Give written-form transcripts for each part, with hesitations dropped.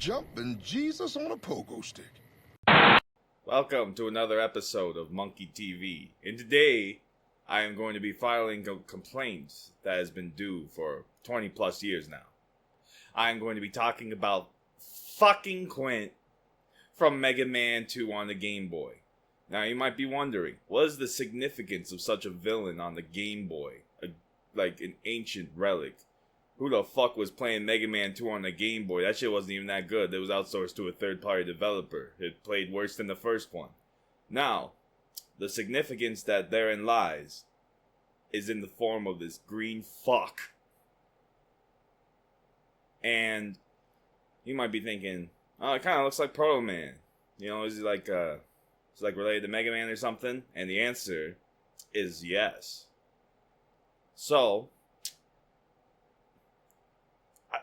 Jumping Jesus on a pogo stick. Welcome to another episode of Monke-TV. And today, I am going to be filing a complaint that has been due for 20 plus years now. I am going to be talking about fucking Quint from Mega Man 2 on the Game Boy. Now, you might be wondering, what is the significance of such a villain on the Game Boy? Like an ancient relic. Who the fuck was playing Mega Man 2 on the Game Boy? That shit wasn't even that good. It was outsourced to a third-party developer. It played worse than the first one. Now, the significance that therein lies is in the form of this green fuck. And you might be thinking, oh, it kind of looks like Proto Man. You know, is he like, it's like related to Mega Man or something? And the answer is yes. So,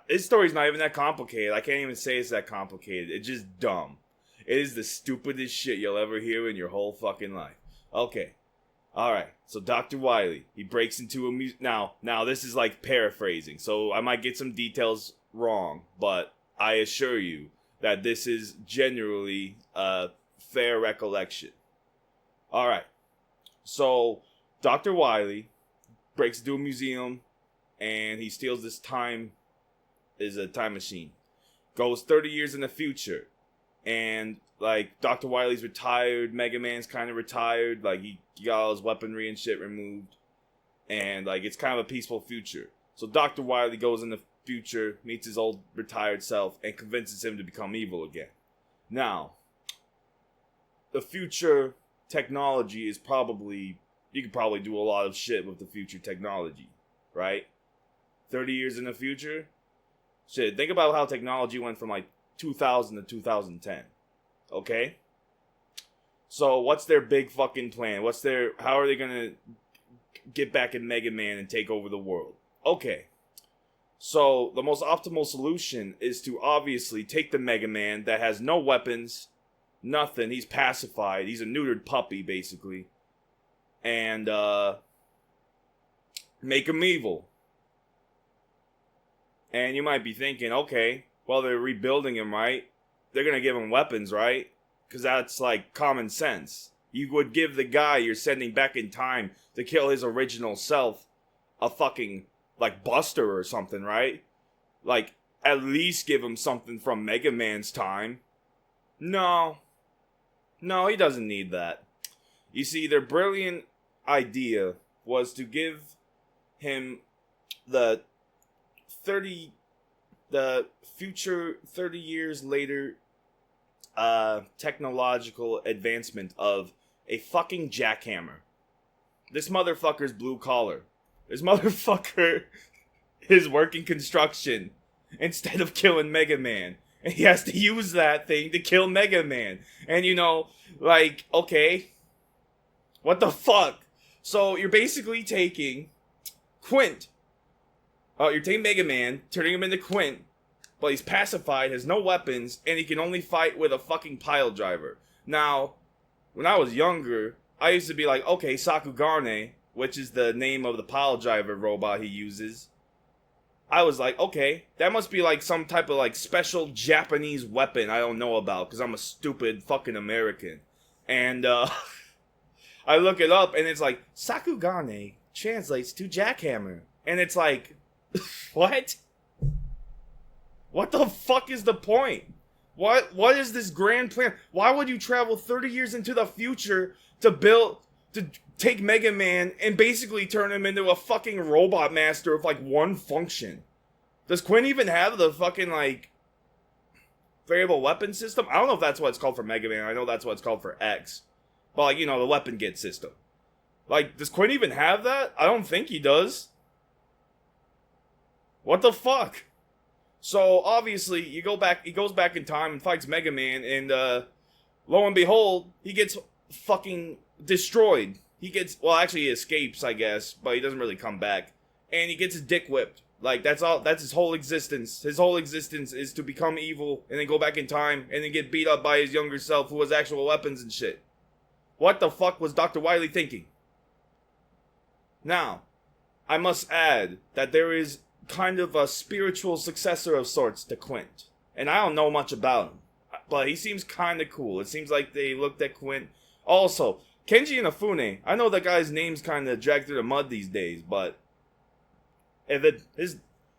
this story's not even that complicated. I can't even say it's that complicated. It's just dumb. It is the stupidest shit you'll ever hear in your whole fucking life. Okay. Alright. So Dr. Wily, he breaks into a Now, this is like paraphrasing. So I might get some details wrong. But I assure you that this is generally a fair recollection. Alright. So, Dr. Wily breaks into a museum. And he steals this time machine. Goes 30 years in the future. And, like, Dr. Wily's retired. Mega Man's kind of retired. Like, he got all his weaponry and shit removed. And, like, it's kind of a peaceful future. So Dr. Wily goes in the future, meets his old retired self, and convinces him to become evil again. Now, the future technology is probably... You could probably do a lot of shit with the future technology. Right? 30 years in the future? Shit, think about how technology went from like 2000 to 2010. Okay? So, what's their big fucking plan? How are they gonna get back in Mega Man and take over the world? Okay. So, the most optimal solution is to obviously take the Mega Man that has no weapons, nothing, he's pacified, he's a neutered puppy, basically. And, make him evil. And you might be thinking, okay, well, they're rebuilding him, right? They're going to give him weapons, right? Because that's, like, common sense. You would give the guy you're sending back in time to kill his original self a fucking, like, buster or something, right? Like, at least give him something from Mega Man's time. No, he doesn't need that. You see, their brilliant idea was to give him the future 30 years later technological advancement of a fucking jackhammer. This motherfucker's blue collar. This motherfucker is working construction instead of killing Mega Man. And he has to use that thing to kill Mega Man. And you know, like, okay, what the fuck? So you're basically taking Quint. You're taking Mega Man, turning him into Quint, but he's pacified, has no weapons, and he can only fight with a fucking piledriver. Now, when I was younger, I used to be like, okay, Sakugarne, which is the name of the piledriver robot he uses. I was like, okay, that must be like some type of like special Japanese weapon I don't know about, because I'm a stupid fucking American. And, I look it up, and it's like, Sakugarne translates to jackhammer. And it's like... What? What the fuck is the point? What is this grand plan? Why would you travel 30 years into the future to take Mega Man and basically turn him into a fucking robot master of like one function? Does Quint even have the fucking like variable weapon system? I don't know if that's what it's called for Mega Man. I know that's what it's called for X. But like, you know, the weapon get system. Like, does Quint even have that? I don't think he does. What the fuck? So, obviously, he goes back in time and fights Mega Man, and, lo and behold, he gets fucking destroyed. He escapes, I guess, but he doesn't really come back. And he gets his dick whipped. Like, that's his whole existence. His whole existence is to become evil, and then go back in time, and then get beat up by his younger self, who has actual weapons and shit. What the fuck was Dr. Wily thinking? Now, I must add that there is kind of a spiritual successor of sorts to Quint. and I don't know much about him, but he seems kind of cool. It seems like they looked at Quint. Also, Kenji Inafune. I know that guy's name's kind of dragged through the mud these days, but if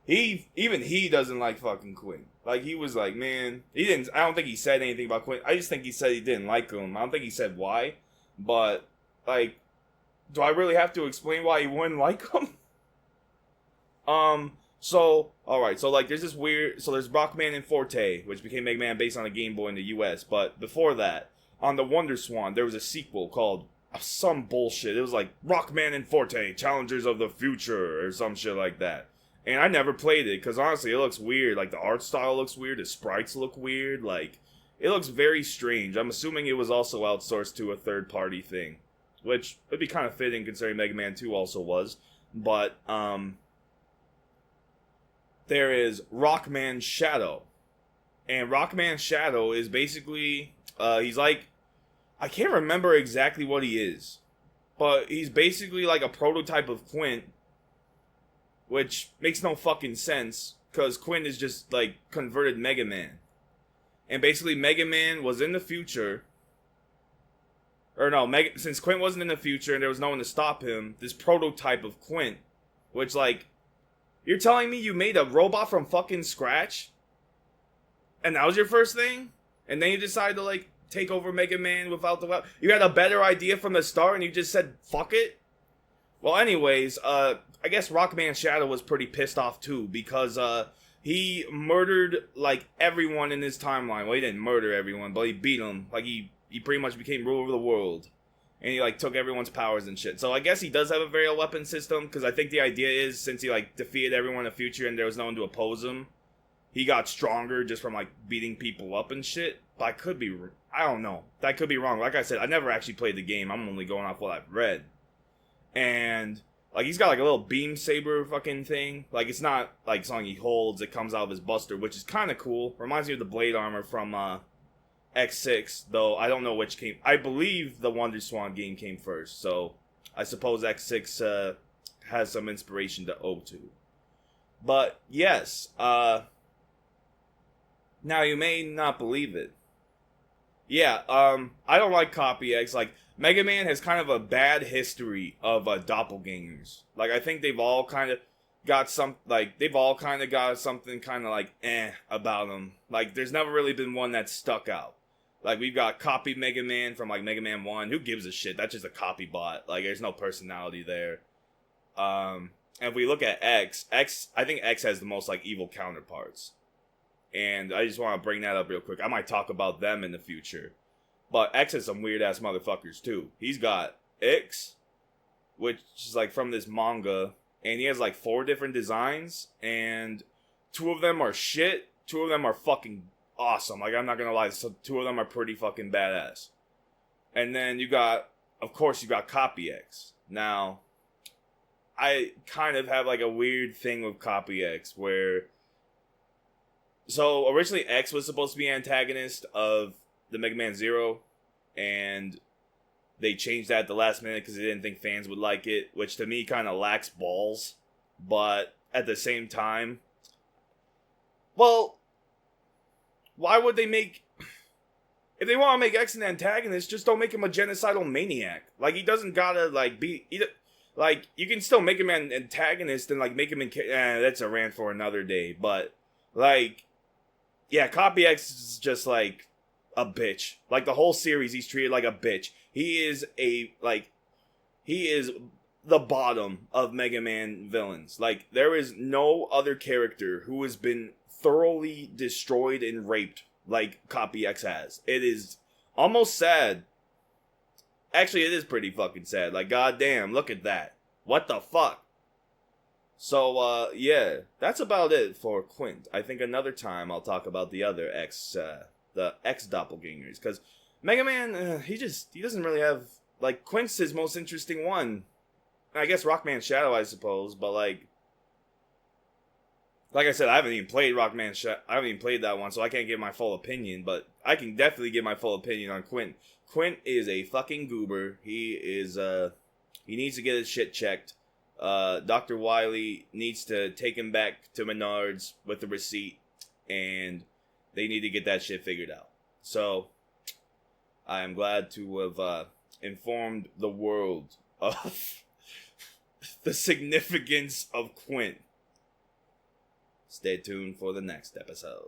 he doesn't like fucking Quint. Like, he was like, man, I don't think he said anything about Quint. I just think he said he didn't like him. I don't think he said why, but like, do I really have to explain why he wouldn't like him? So, alright, so like there's this weird, so there's Rockman and Forte, which became Mega Man based on a Game Boy in the US, but before that, on the Wonder Swan, there was a sequel called some bullshit. It was like Rockman and Forte, Challengers of the Future, or some shit like that. And I never played it, because honestly, it looks weird. Like, the art style looks weird, the sprites look weird, like, it looks very strange. I'm assuming it was also outsourced to a third-party thing, which would be kind of fitting considering Mega Man 2 also was, but, there is Rockman Shadow. And Rockman Shadow is basically, he's like, I can't remember exactly what he is, but he's basically like a prototype of Quint, which makes no fucking sense, because Quint is just, like, converted Mega Man. And basically Mega Man was in the future, or no, since Quint wasn't in the future and there was no one to stop him, this prototype of Quint, which, like, you're telling me you made a robot from fucking scratch? And that was your first thing? And then you decided to, like, take over Mega Man without the weapon? You had a better idea from the start and you just said, fuck it? Well, anyways, I guess Rockman Shadow was pretty pissed off too, because, he murdered, like, everyone in his timeline. Well, he didn't murder everyone, but he beat them. Like, he pretty much became ruler of the world. And he, like, took everyone's powers and shit. So I guess he does have a varial weapon system, because I think the idea is, since he, like, defeated everyone in the future and there was no one to oppose him, he got stronger just from, like, beating people up and shit. But I could be, I don't know. That could be wrong. Like I said, I never actually played the game. I'm only going off what I've read. And, like, he's got, like, a little beam saber fucking thing. Like, it's not, like, something he holds. It comes out of his buster, which is kind of cool. Reminds me of the blade armor from, X6, though I don't know which came. I believe the Wonder Swan game came first, so I suppose X6 has some inspiration to owe to. But yes, now you may not believe it. Yeah, I don't like Copy X. Like, Mega Man has kind of a bad history of doppelgangers. Like, I think they've all kind of got something kind of like about them. Like, there's never really been one that stuck out. Like, we've got Copy Mega Man from, like, Mega Man 1. Who gives a shit? That's just a copy bot. Like, there's no personality there. And if we look at X, I think X has the most, like, evil counterparts. And I just want to bring that up real quick. I might talk about them in the future. But X has some weird-ass motherfuckers, too. He's got X, which is, like, from this manga. And he has, like, 4 different designs. And 2 of them are shit. 2 of them are fucking awesome. Like, I'm not gonna lie, so 2 of them are pretty fucking badass. And then you got, of course, you got Copy X. Now, I kind of have, like, a weird thing with Copy X, where, so originally X was supposed to be antagonist of the Mega Man Zero, and they changed that at the last minute because they didn't think fans would like it, which to me kind of lacks balls. But at the same time, well, why would they make... If they want to make X an antagonist, just don't make him a genocidal maniac. Like, he doesn't gotta, like, be... Like, you can still make him an antagonist and, like, make him... that's a rant for another day. But, like... Yeah, Copy X is just, like, a bitch. Like, the whole series, he's treated like a bitch. He is a, like... He is the bottom of Mega Man villains. Like, there is no other character who has been thoroughly destroyed and raped like Copy X has. It is almost sad. Actually, it is pretty fucking sad. Like, goddamn, look at that. What the fuck? So, yeah, that's about it for Quint. I think another time I'll talk about the other X, the X doppelgangers. Because Mega Man, he doesn't really have, like, Quint's his most interesting one. I guess Rockman Shadow, I suppose, but, like I said, I haven't even played I haven't even played that one, so I can't give my full opinion, but I can definitely give my full opinion on Quint. Quint is a fucking goober. He is, he needs to get his shit checked. Dr. Wily needs to take him back to Menards with the receipt, and they need to get that shit figured out. So, I am glad to have informed the world of the significance of Quint. Stay tuned for the next episode.